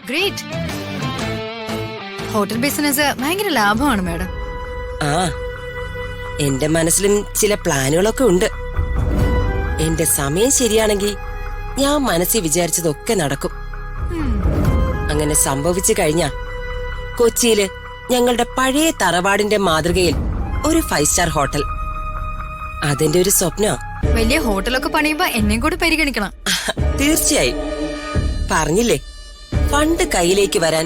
Great. Hotel business ഭയങ്കര ലാഭമാണ് madam. ആ, എന്റെ മനസ്സിലും ചില പ്ലാനുകളൊക്കെ ഉണ്ട്. എന്റെ സമയം ശരിയാണെങ്കിൽ ഞാൻ മനസ്സിൽ വിചാരിച്ചതൊക്കെ നടക്കും. അങ്ങനെ സംഭവിച്ചു കഴിഞ്ഞാ കൊച്ചിയില് ഞങ്ങളുടെ പഴയ തറവാടിന്റെ മാതൃകയിൽ ഒരു 5 സ്റ്റാർ ഹോട്ടൽ. അതിന്റെ ഒരു സ്വപ്ന. വലിയ ഹോട്ടലൊക്കെ പണിയുമ്പോ എന്നെയും കൂടി പരിഗണിക്കണം. തീർച്ചയായും. പറഞ്ഞില്ലേ, ഫണ്ട് കയ്യിലേക്ക് വരാൻ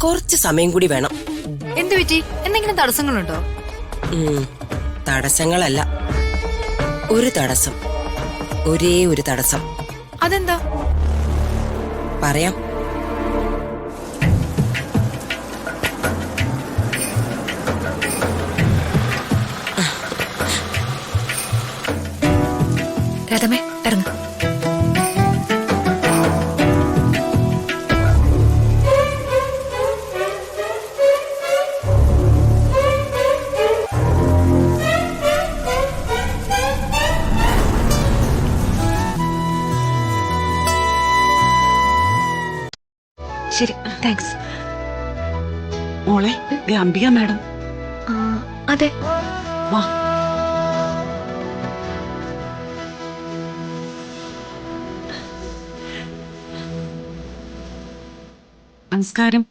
കുറച്ച് സമയം കൂടി വേണം. എന്തു പറ്റി? എന്തെങ്കിലും തടസ്സങ്ങളുണ്ടോ? തടസ്സങ്ങളല്ല, ഒരു തടസ്സം, ഒരേ ഒരു തടസ്സം. അതെന്താ? പറയാം. രഥമേ, ഇറങ്ങ. ശരി, താങ്ക്സ്. മോളെ, അംബിക മാഡം. അതെ, വാ. നമസ്കാരം.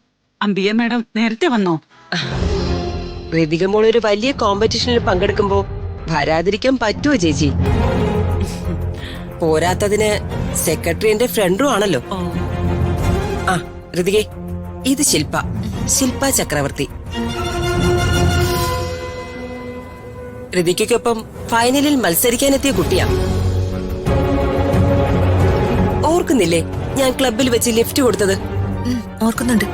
അംബിക മാഡം നേരത്തെ വന്നോ? ഋതിക മോൾ ഒരു വലിയ കോമ്പറ്റീഷനിൽ പങ്കെടുക്കുമ്പോ വരാതിരിക്കാൻ പറ്റുമോ ചേച്ചി? പോരാത്തതിന് സെക്രട്ടറി എന്റെ ഫ്രണ്ടും ആണല്ലോ. ആ ഋതികെ, ഇത് ശില്പ ചക്രവർത്തി. ഋതിക്കൊപ്പം ഫൈനലിൽ മത്സരിക്കാനെത്തിയ കുട്ടിയാ. ഓർക്കുന്നില്ലേ ഞാൻ ക്ലബിൽ വെച്ച് ലിഫ്റ്റ് കൊടുത്തത്? ഓർക്കുന്നുണ്ട്.